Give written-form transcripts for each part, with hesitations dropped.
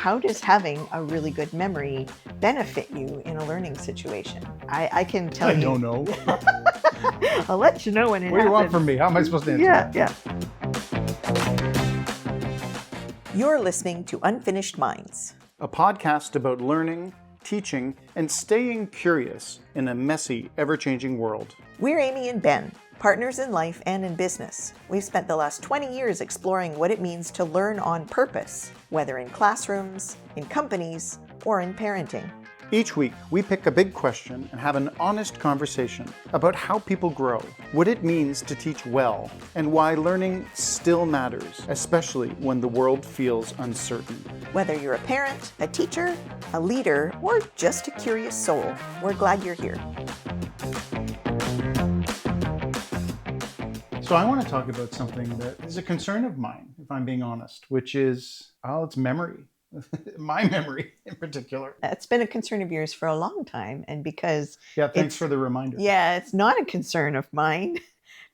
how does having a really good memory benefit you in a learning situation? I can tell you. I don't know. I'll let you know when it What do you want happens. from me? How am I supposed to answer Yeah, that? yeah. You're listening to Unfinished Minds. A podcast about learning, teaching, and staying curious in a messy, ever-changing world. We're Amy and Ben, partners in life and in business. We've spent the last 20 years exploring what it means to learn on purpose, whether in classrooms, in companies, or in parenting. Each week, we pick a big question and have an honest conversation about how people grow, what it means to teach well, and why learning still matters, especially when the world feels uncertain. Whether you're a parent, a teacher, a leader, or just a curious soul, we're glad you're here. So I want to talk about something that is a concern of mine, if I'm being honest, which is, it's memory. My memory in particular. It's been a concern of yours for a long time, and because Thanks for the reminder. Yeah, it's not a concern of mine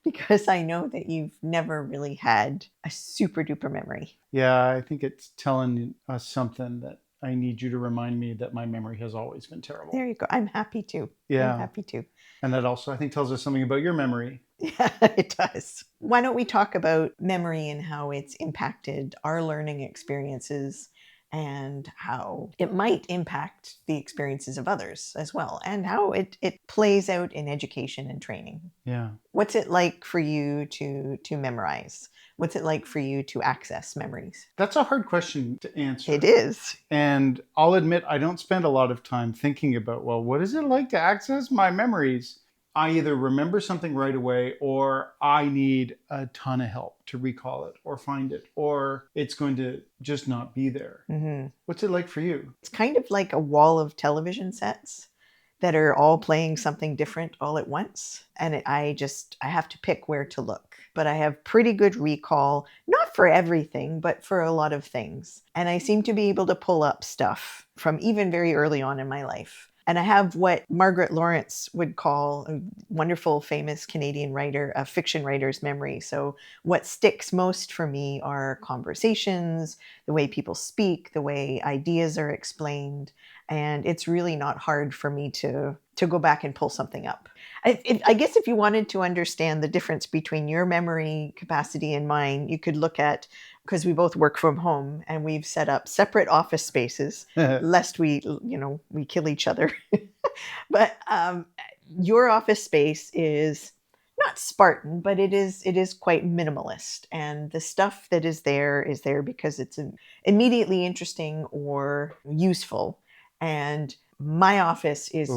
because I know that you've never really had a super duper memory. Yeah, I think it's telling us something that I need you to remind me that my memory has always been terrible. There you go. I'm happy to. Yeah. I'm happy to. And that also, I think, tells us something about your memory. Yeah, it does. Why don't we talk about memory and how it's impacted our learning experiences and how it might impact the experiences of others as well, and how it plays out in education and training. Yeah. What's it like for you to memorize? What's it like for you to access memories? That's a hard question to answer. It is. And I'll admit, I don't spend a lot of time thinking about, well, what is it like to access my memories? I either remember something right away, or I need a ton of help to recall it or find it, or it's going to just not be there. Mm-hmm. What's it like for you? It's kind of like a wall of television sets that are all playing something different all at once. And I have to pick where to look. But I have pretty good recall, not for everything, but for a lot of things. And I seem to be able to pull up stuff from even very early on in my life. And I have what Margaret Lawrence would call, a wonderful, famous Canadian writer, a fiction writer's memory. So what sticks most for me are conversations, the way people speak, the way ideas are explained. And it's really not hard for me to go back and pull something up. I guess if you wanted to understand the difference between your memory capacity and mine, you could look at, because we both work from home and we've set up separate office spaces, lest we kill each other. But your office space is not Spartan, but it is quite minimalist. And the stuff that is there because it's immediately interesting or useful. And my office is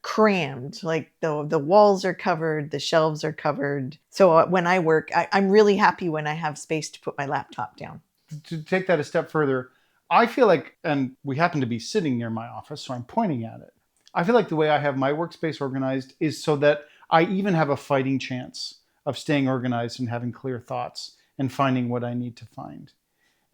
crammed. Like the walls are covered, the shelves are covered. So when I work, I'm really happy when I have space to put my laptop down. To take that a step further, I feel like, and we happen to be sitting near my office, so I'm pointing at it. I feel like the way I have my workspace organized is so that I even have a fighting chance of staying organized and having clear thoughts and finding what I need to find.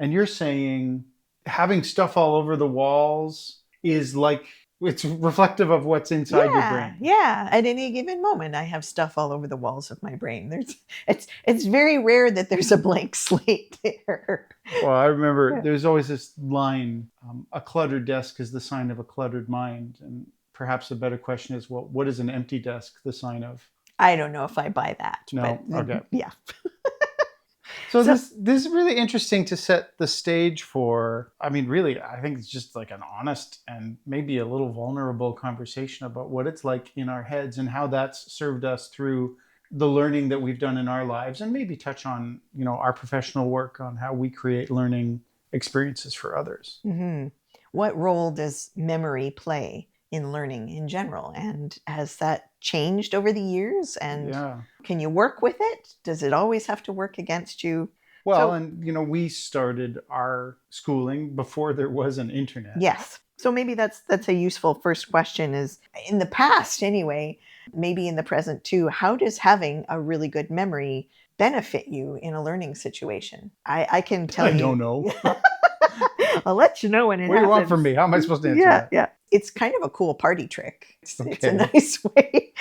And you're saying having stuff all over the walls is like, it's reflective of what's inside your brain. Yeah. At any given moment, I have stuff all over the walls of my brain. It's very rare that there's a blank slate there. Well, I remember there's always this line, a cluttered desk is the sign of a cluttered mind. And perhaps a better question is, well, what is an empty desk the sign of? I don't know if I buy that. No? But, okay. Yeah. So this is really interesting to set the stage for, really, I think it's just like an honest and maybe a little vulnerable conversation about what it's like in our heads and how that's served us through the learning that we've done in our lives, and maybe touch on, our professional work on how we create learning experiences for others. Mm-hmm. What role does memory play in learning in general? And has that changed over the years? And can you work with it? Does it always have to work against you? Well, we started our schooling before there was an internet. Yes. So maybe that's a useful first question is, in the past anyway, maybe in the present too, how does having a really good memory benefit you in a learning situation? I can tell you. I don't know. I'll let you know when it happens. What do you want from me? How am I supposed to answer that? Yeah. It's kind of a cool party trick. It's a nice way.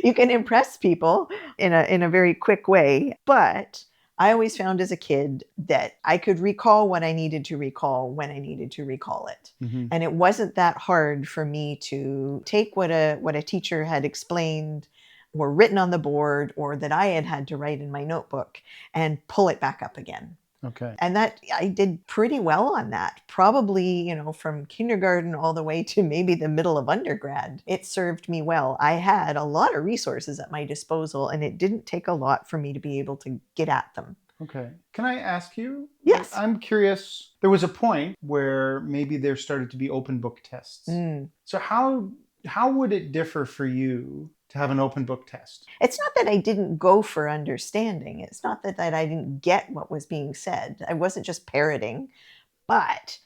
You can impress people in a very quick way. But I always found as a kid that I could recall what I needed to recall when I needed to recall it. Mm-hmm. And it wasn't that hard for me to take what a teacher had explained or written on the board or that I had had to write in my notebook and pull it back up again. Okay. And that I did pretty well on that. Probably, from kindergarten all the way to maybe the middle of undergrad. It served me well. I had a lot of resources at my disposal, and it didn't take a lot for me to be able to get at them. Okay. Can I ask you? Yes. I'm curious. There was a point where maybe there started to be open book tests. So how would it differ for you to have an open book test? It's not that I didn't go for understanding. It's not that I didn't get what was being said. I wasn't just parroting. But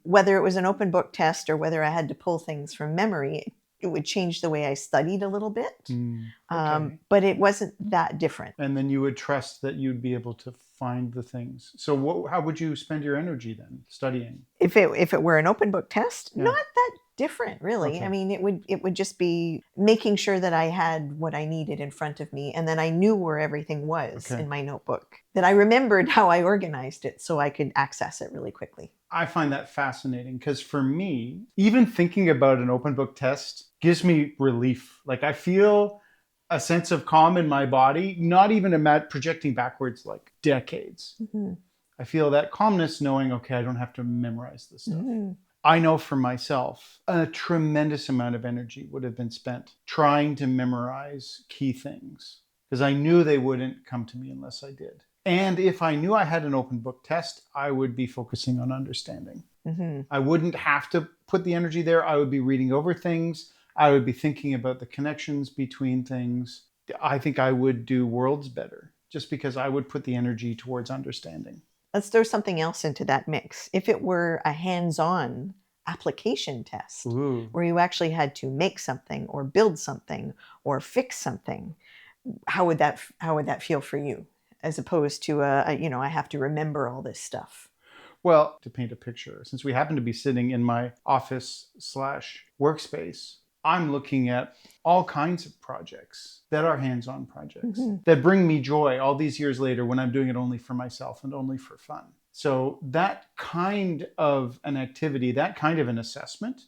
whether it was an open book test or whether I had to pull things from memory, it would change the way I studied a little bit. Okay. But it wasn't that different. And then you would trust that you'd be able to find the things. So how would you spend your energy then studying? If it were an open book test, Yeah. not that different, really. Okay. I mean, it would just be making sure that I had what I needed in front of me, and then I knew where everything was Okay. in my notebook. That I remembered how I organized it so I could access it really quickly. I find that fascinating because for me, even thinking about an open book test gives me relief. Like I feel a sense of calm in my body, not even projecting backwards like decades. Mm-hmm. I feel that calmness knowing, okay, I don't have to memorize this stuff. Mm-hmm. I know for myself, a tremendous amount of energy would have been spent trying to memorize key things because I knew they wouldn't come to me unless I did. And if I knew I had an open book test, I would be focusing on understanding. Mm-hmm. I wouldn't have to put the energy there. I would be reading over things. I would be thinking about the connections between things. I think I would do worlds better just because I would put the energy towards understanding. Let's throw something else into that mix. If it were a hands-on application test, Ooh. where you actually had to make something or build something or fix something, how would that feel for you? As opposed to I have to remember all this stuff. Well, to paint a picture, since we happen to be sitting in my office/workspace, I'm looking at all kinds of projects that are hands-on projects that bring me joy all these years later when I'm doing it only for myself and only for fun. So that kind of an activity, that kind of an assessment,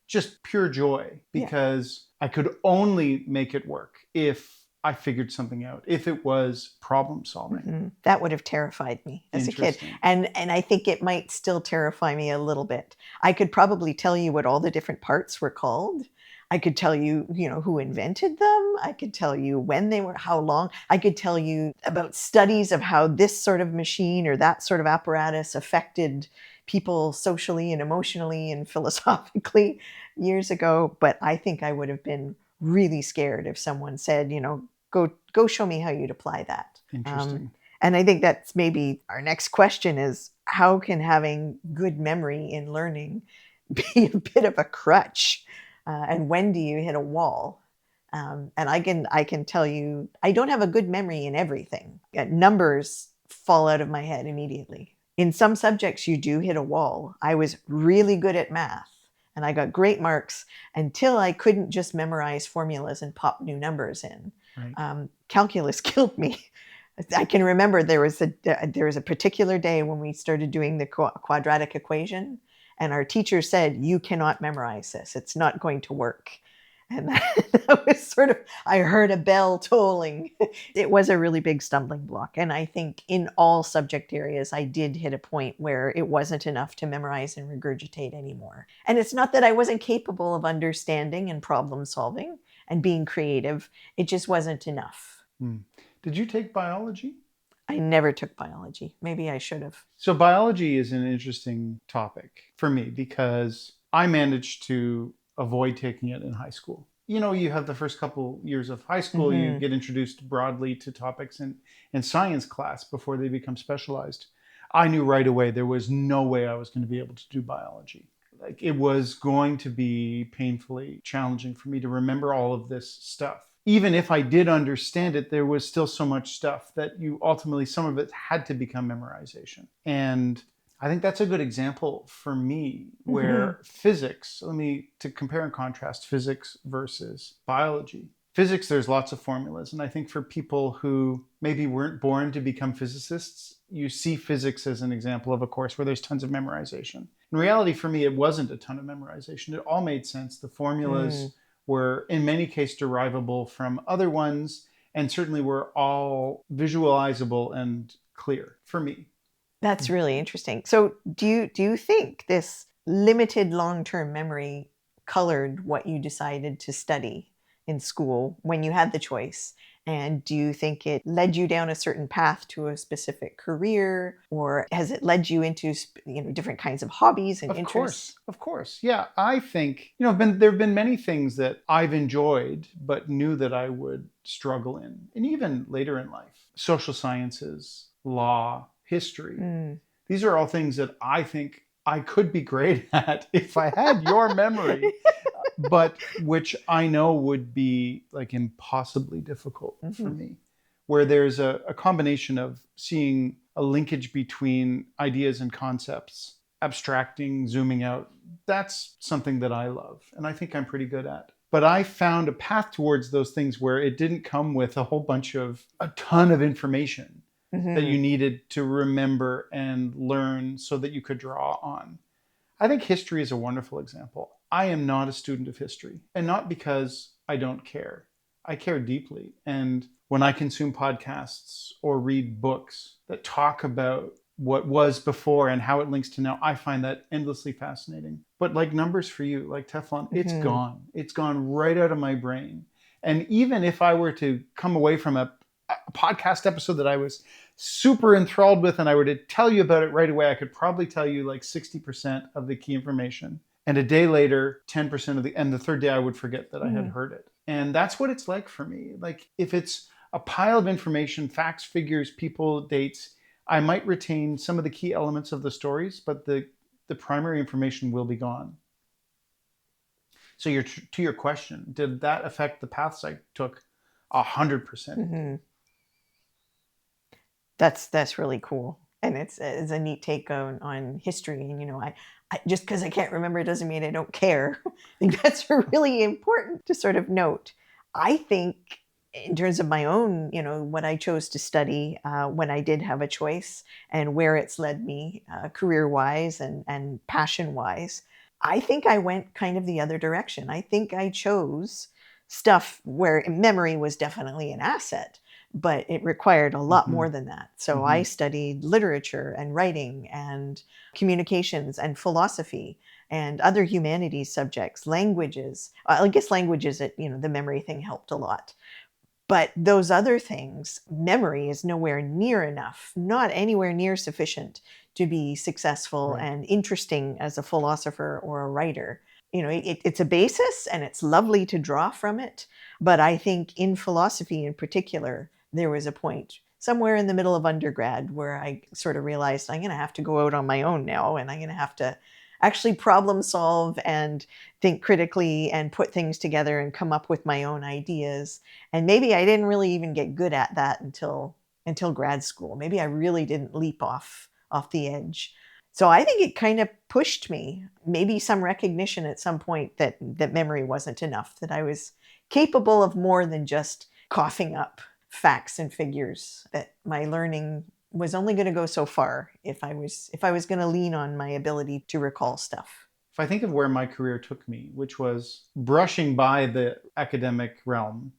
just pure joy because I could only make it work if I figured something out, if it was problem solving. That would have terrified me as a kid. And I think it might still terrify me a little bit. I could probably tell you what all the different parts were called. I could tell you, who invented them. I could tell you when they were, how long. I could tell you about studies of how this sort of machine or that sort of apparatus affected people socially and emotionally and philosophically years ago. But I think I would have been really scared if someone said, go show me how you'd apply that. Interesting. And I think that's maybe our next question is, how can having good memory in learning be a bit of a crutch? And when do you hit a wall? And I can tell you, I don't have a good memory in everything. Numbers fall out of my head immediately. In some subjects, you do hit a wall. I was really good at math and I got great marks until I couldn't just memorize formulas and pop new numbers in. Right. Calculus killed me. I can remember there was a particular day when we started doing the quadratic equation, and our teacher said, "You cannot memorize this. It's not going to work." And that was I heard a bell tolling. It was a really big stumbling block. And I think in all subject areas, I did hit a point where it wasn't enough to memorize and regurgitate anymore. And it's not that I wasn't capable of understanding and problem solving and being creative. It just wasn't enough. Did you take biology? I never took biology. Maybe I should have. So biology is an interesting topic for me because I managed to avoid taking it in high school. You have the first couple years of high school, you get introduced broadly to topics in science class before they become specialized. I knew right away there was no way I was going to be able to do biology. Like it was going to be painfully challenging for me to remember all of this stuff. Even if I did understand it, there was still so much stuff that some of it had to become memorization. And I think that's a good example for me where physics, to compare and contrast physics versus biology. Physics, there's lots of formulas. And I think for people who maybe weren't born to become physicists, you see physics as an example of a course where there's tons of memorization. In reality, for me, it wasn't a ton of memorization. It all made sense. The formulas were, in many cases, derivable from other ones, and certainly were all visualizable and clear for me. That's really interesting. So do you think this limited long-term memory colored what you decided to study in school when you had the choice? And do you think it led you down a certain path to a specific career, or has it led you into different kinds of hobbies and interests? Of course. Yeah, I think, there have been many things that I've enjoyed, but knew that I would struggle in, and even later in life. Social sciences, law, history. These are all things that I think I could be great at if I had your memory, but which I know would be like impossibly difficult for me. Where there's a combination of seeing a linkage between ideas and concepts, abstracting, zooming out. That's something that I love and I think I'm pretty good at. But I found a path towards those things where it didn't come with a ton of information that you needed to remember and learn so that you could draw on. I think history is a wonderful example. I am not a student of history, and not because I don't care. I care deeply. And when I consume podcasts or read books that talk about what was before and how it links to now, I find that endlessly fascinating. But like numbers for you, like Teflon, it's gone. It's gone right out of my brain. And even if I were to come away from a podcast episode that I was super enthralled with and I were to tell you about it right away, I could probably tell you like 60% of the key information. And a day later, 10% and the third day I would forget that I had heard it. And that's what it's like for me. Like if it's a pile of information, facts, figures, people, dates, I might retain some of the key elements of the stories, but the primary information will be gone. So to your question, did that affect the paths I took? 100%. That's really cool, and it's a neat take on history. And I just because I can't remember doesn't mean I don't care. I think that's really important to sort of note. I think in terms of my own, what I chose to study when I did have a choice and where it's led me career-wise and passion-wise, I think I went kind of the other direction. I think I chose stuff where memory was definitely an asset, but it required a lot more than that. So I studied literature and writing and communications and philosophy and other humanities subjects, languages. I guess languages, the memory thing helped a lot. But those other things, memory is nowhere near enough, not anywhere near sufficient to be successful and interesting as a philosopher or a writer. It's a basis and it's lovely to draw from it. But I think in philosophy in particular, there was a point somewhere in the middle of undergrad where I sort of realized I'm going to have to go out on my own now, and I'm going to have to actually problem solve and think critically and put things together and come up with my own ideas. And maybe I didn't really even get good at that until grad school. Maybe I really didn't leap off the edge. So I think it kind of pushed me, maybe some recognition at some point that memory wasn't enough, that I was capable of more than just coughing up facts and figures, that my learning was only going to go so far if I was going to lean on my ability to recall stuff. If I think of where my career took me, which was brushing by the academic realm,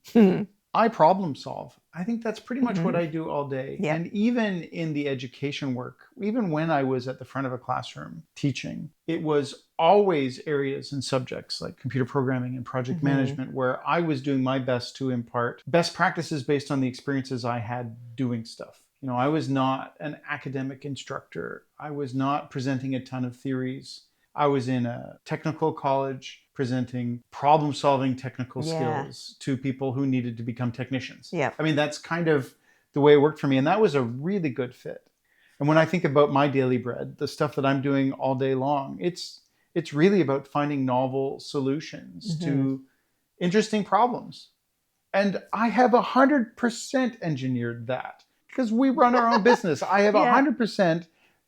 I problem solve. I think that's pretty much what I do all day. Yep. And even in the education work, even when I was at the front of a classroom teaching, it was always areas and subjects like computer programming and project management where I was doing my best to impart best practices based on the experiences I had doing stuff. I was not an academic instructor. I was not presenting a ton of theories. I was in a technical college presenting problem-solving technical skills to people who needed to become technicians. Yeah. I mean, that's kind of the way it worked for me. And that was a really good fit. And when I think about my daily bread, the stuff that I'm doing all day long, it's really about finding novel solutions to interesting problems. And I have 100% engineered that because we run our own business. I have 100%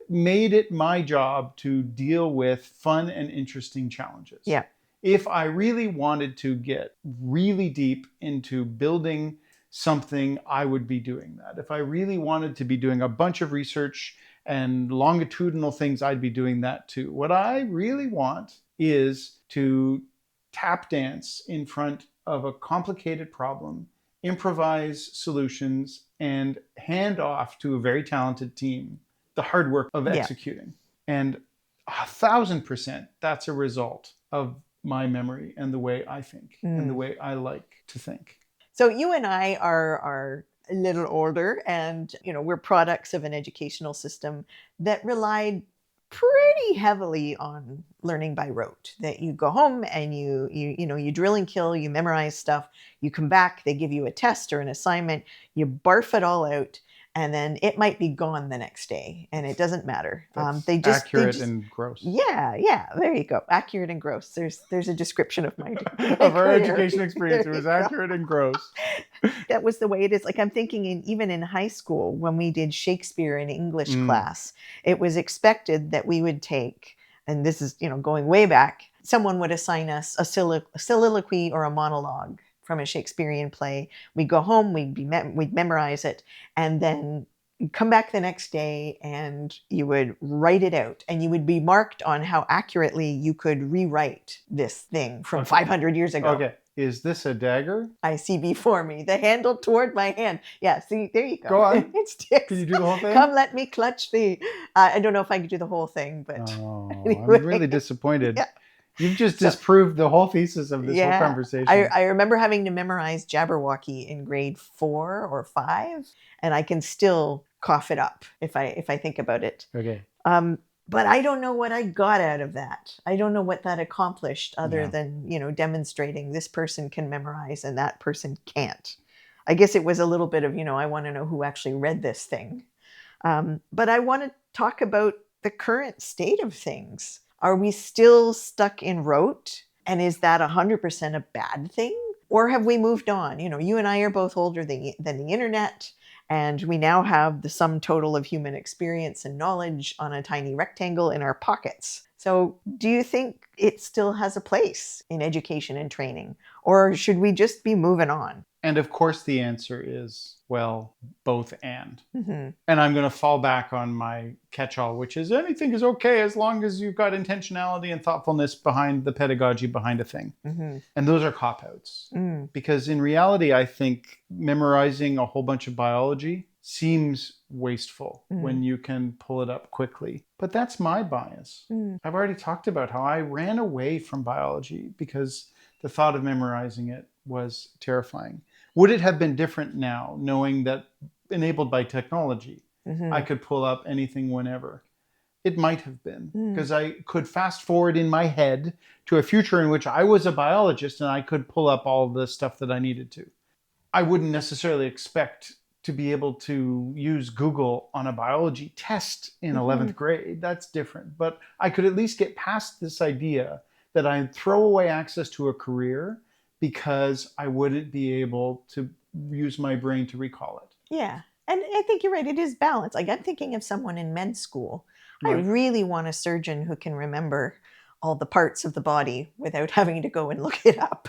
made it my job to deal with fun and interesting challenges. Yeah. If I really wanted to get really deep into building something, I would be doing that. If I really wanted to be doing a bunch of research and longitudinal things, I'd be doing that too. What I really want is to tap dance in front of a complicated problem, improvise solutions, and hand off to a very talented team the hard work of Yeah. executing. And 1,000% that's a result of my memory and the way I think and the Mm. way I like to think. So you and I are a little older, and we're products of an educational system that relied pretty heavily on learning by rote. That you go home and you drill and kill, you memorize stuff, you come back, they give you a test or an assignment, you barf it all out, and then it might be gone the next day, and it doesn't matter. That's They accurate just and gross. Yeah, there you go. Accurate and gross. There's a description of my Of our career. education experience, it There was you go. accurate and gross. That was the way it is. Like, I'm thinking, even in high school, when we did Shakespeare in English Mm. class, it was expected that we would take, and this is, going way back, someone would assign us a soliloquy or a monologue from a Shakespearean play. We'd go home, we'd memorize it, and then you'd come back the next day and you would write it out, and you would be marked on how accurately you could rewrite this thing from Okay. 500 years ago. Okay. Is this a dagger? I see before me the handle toward my hand. Yeah, see, there you go. Go on. It sticks. Can you do the whole thing? Come, let me clutch thee. I don't know if I could do the whole thing, but Oh, anyway. I'm really disappointed. Yeah. You've just So- disproved the whole thesis of this whole Yeah, conversation. I remember having to memorize Jabberwocky in grade 4 or 5, and I can still cough it up if I think about it. Okay. But I don't know what I got out of that. I don't know what that accomplished other Yeah. than, demonstrating this person can memorize and that person can't. I guess it was a little bit of, I want to know who actually read this thing. But I want to talk about the current state of things. Are we still stuck in rote? And is that 100% a bad thing? Or have we moved on? You and I are both older than the internet. And we now have the sum total of human experience and knowledge on a tiny rectangle in our pockets. So do you think it still has a place in education and training? Or should we just be moving on? And of course, the answer is, well, both and. Mm-hmm. And I'm going to fall back on my catch-all, which is anything is okay as long as you've got intentionality and thoughtfulness behind the pedagogy behind a thing. Mm-hmm. And those are cop-outs. Mm. Because in reality, I think memorizing a whole bunch of biology seems wasteful when you can pull it up quickly. But that's my bias. I've already talked about how I ran away from biology because the thought of memorizing it was terrifying. Would it have been different now, knowing that enabled by technology, I could pull up anything whenever? It might have been, because I could fast forward in my head to a future in which I was a biologist and I could pull up all the stuff that I needed to. I wouldn't necessarily expect to be able to use Google on a biology test in 11th grade. That's different. But I could at least get past this idea that I'd throw away access to a career because I wouldn't be able to use my brain to recall it. Yeah. And I think you're right. It is balance. Like, I'm thinking of someone in med school. I Right. really want a surgeon who can remember all the parts of the body without having to go and look it up.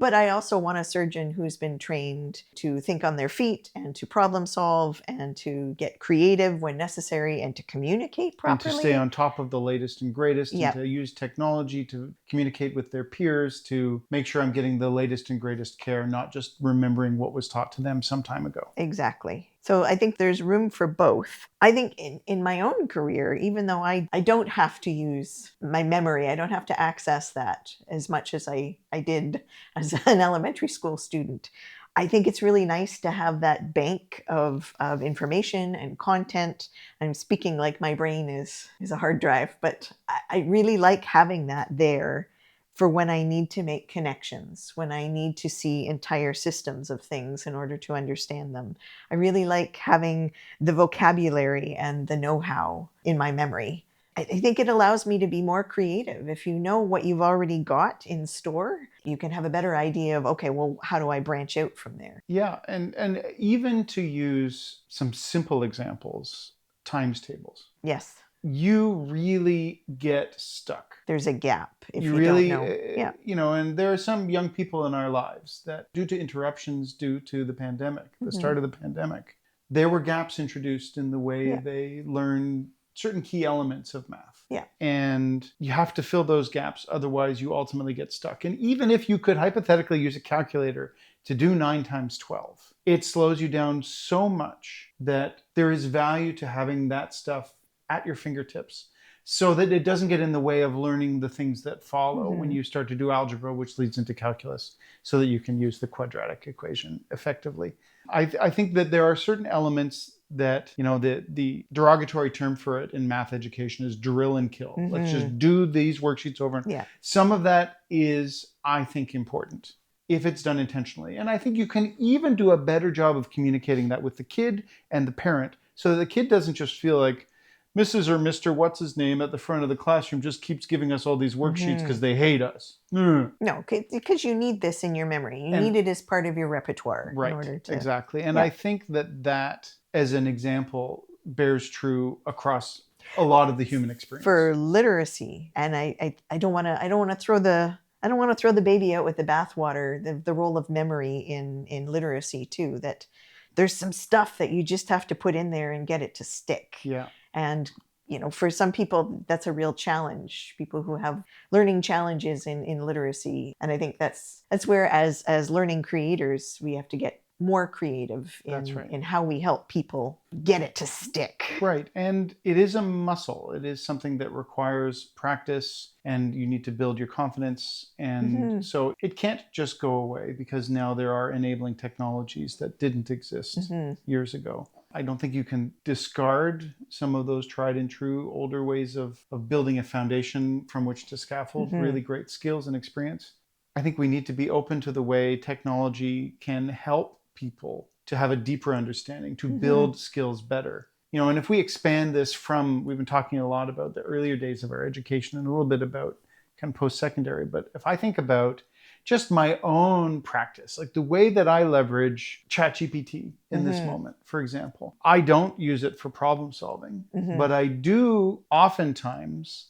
But I also want a surgeon who's been trained to think on their feet and to problem solve and to get creative when necessary and to communicate properly. And to stay on top of the latest and greatest, Yep. and to use technology to communicate with their peers, to make sure I'm getting the latest and greatest care, not just remembering what was taught to them some time ago. Exactly. So I think there's room for both. I think in my own career, even though I don't have to use my memory, I don't have to access that as much as I did as an elementary school student. I think it's really nice to have that bank of information and content. I'm speaking like my brain is a hard drive, but I really like having that there for when I need to make connections, when I need to see entire systems of things in order to understand them. I really like having the vocabulary and the know-how in my memory. I think it allows me to be more creative. If you know what you've already got in store, you can have a better idea of, okay, well, how do I branch out from there? Yeah, and even to use some simple examples, times tables. Yes. You really get stuck. There's a gap if You you don't really, know. Yeah. and there are some young people in our lives that, due to interruptions due to the pandemic, the start of the pandemic, there were gaps introduced in the way Yeah. they learn certain key elements of math. Yeah. And you have to fill those gaps, otherwise you ultimately get stuck. And even if you could hypothetically use a calculator to do 9 times 12, it slows you down so much that there is value to having that stuff at your fingertips, so that it doesn't get in the way of learning the things that follow when you start to do algebra, which leads into calculus, so that you can use the quadratic equation effectively. I think that there are certain elements that, the derogatory term for it in math education is drill and kill. Let's just do these worksheets over. Yeah. Some of that is, I think, important if it's done intentionally. And I think you can even do a better job of communicating that with the kid and the parent, so that the kid doesn't just feel like Mrs. or Mr. what's his name at the front of the classroom just keeps giving us all these worksheets because they hate us. No, because you need this in your memory. You need it as part of your repertoire. Right, in order to, exactly. And I think that, as an example, bears true across a lot of the human experience. For literacy, and I don't want to throw the baby out with the bathwater. The role of memory in literacy too. That there's some stuff that you just have to put in there and get it to stick. Yeah. And for some people, that's a real challenge. People who have learning challenges in literacy, and I think that's where, as learning creators, we have to get more creative in how we help people get it to stick. Right. And it is a muscle. It is something that requires practice, and you need to build your confidence. And so it can't just go away, because now there are enabling technologies that didn't exist years ago. I don't think you can discard some of those tried and true older ways of building a foundation from which to scaffold really great skills and experience. I think we need to be open to the way technology can help people to have a deeper understanding, to build skills better. And if we expand this from, we've been talking a lot about the earlier days of our education and a little bit about kind of post-secondary, but if I think about just my own practice, like the way that I leverage ChatGPT in this moment, for example, I don't use it for problem solving, but I do oftentimes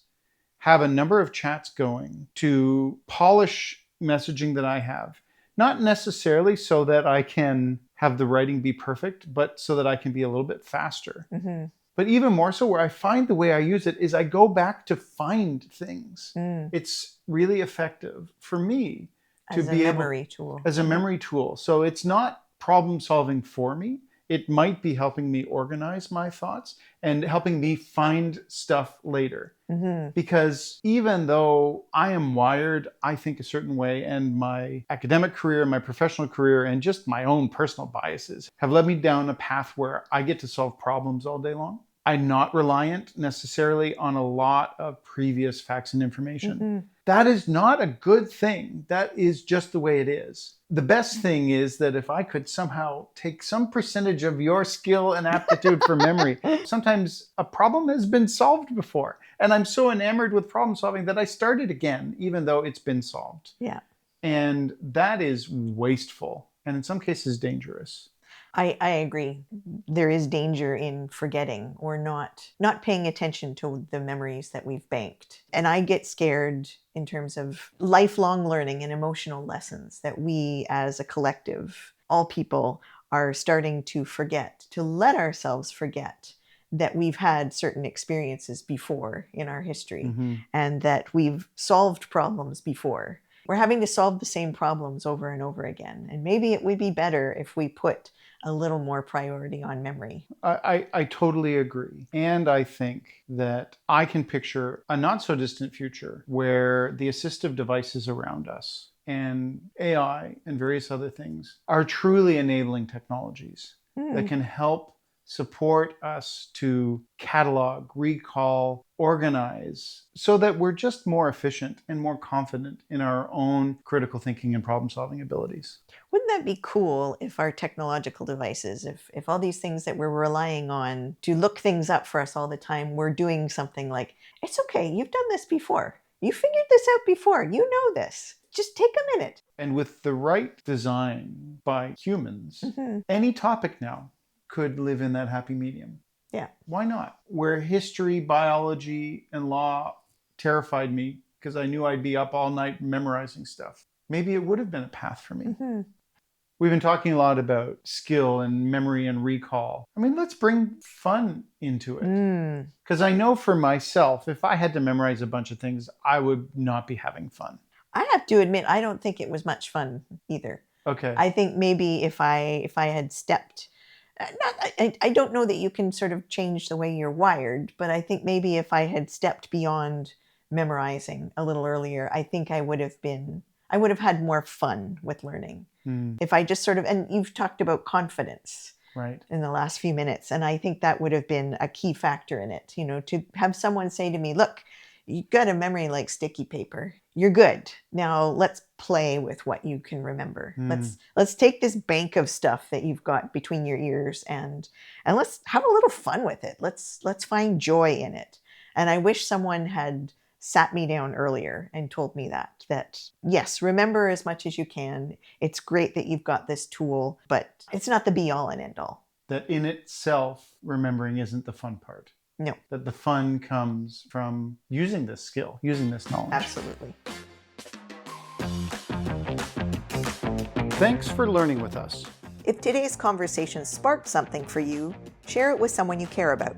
have a number of chats going to polish messaging that I have. Not necessarily so that I can have the writing be perfect, but so that I can be a little bit faster. But even more so, where I find the way I use it is I go back to find things. It's really effective for me to be able, as a memory tool. So it's not problem solving for me. It might be helping me organize my thoughts and helping me find stuff later. Because even though I am wired, I think a certain way, and my academic career, my professional career, and just my own personal biases have led me down a path where I get to solve problems all day long. I'm not reliant necessarily on a lot of previous facts and information. That is not a good thing. That is just the way it is. The best thing is that if I could somehow take some percentage of your skill and aptitude for memory, sometimes a problem has been solved before. And I'm so enamored with problem solving that I start it again, even though it's been solved. Yeah. And that is wasteful, and in some cases dangerous. I agree. There is danger in forgetting or not paying attention to the memories that we've banked. And I get scared in terms of lifelong learning and emotional lessons that we as a collective, all people, are starting to forget, to let ourselves forget that we've had certain experiences before in our history and that we've solved problems before. We're having to solve the same problems over and over again. And maybe it would be better if we put a little more priority on memory. I totally agree. And I think that I can picture a not so distant future where the assistive devices around us and AI and various other things are truly enabling technologies that can help support us to catalog, recall, organize, so that we're just more efficient and more confident in our own critical thinking and problem solving abilities. Wouldn't that be cool if our technological devices, if all these things that we're relying on to look things up for us all the time, we're doing something like, it's okay, you've done this before. You figured this out before. You know this. Just take a minute. And with the right design by humans, any topic now could live in that happy medium. Yeah. Why not? Where history, biology, and law terrified me because I knew I'd be up all night memorizing stuff. Maybe it would have been a path for me. Mm-hmm. We've been talking a lot about skill and memory and recall. I mean, let's bring fun into it. Because I know for myself, if I had to memorize a bunch of things, I would not be having fun. I have to admit, I don't think it was much fun either. Okay. I think maybe if I had stepped, I don't know that you can sort of change the way you're wired, but I think maybe if I had stepped beyond memorizing a little earlier, I think I would have had more fun with learning. If I just sort of, and you've talked about confidence right in the last few minutes, and I think that would have been a key factor in it, to have someone say to me, look, you've got a memory like sticky paper. You're good. Now let's play with what you can remember. Let's take this bank of stuff that you've got between your ears and let's have a little fun with it. Let's find joy in it. And I wish someone had sat me down earlier and told me that yes, remember as much as you can. It's great that you've got this tool, but it's not the be all and end all. That in itself, remembering isn't the fun part. No. That the fun comes from using this skill, using this knowledge. Absolutely. Thanks for learning with us. If today's conversation sparked something for you, share it with someone you care about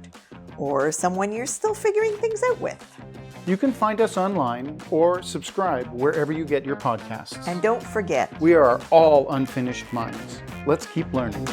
or someone you're still figuring things out with. You can find us online or subscribe wherever you get your podcasts. And don't forget, we are all unfinished minds. Let's keep learning.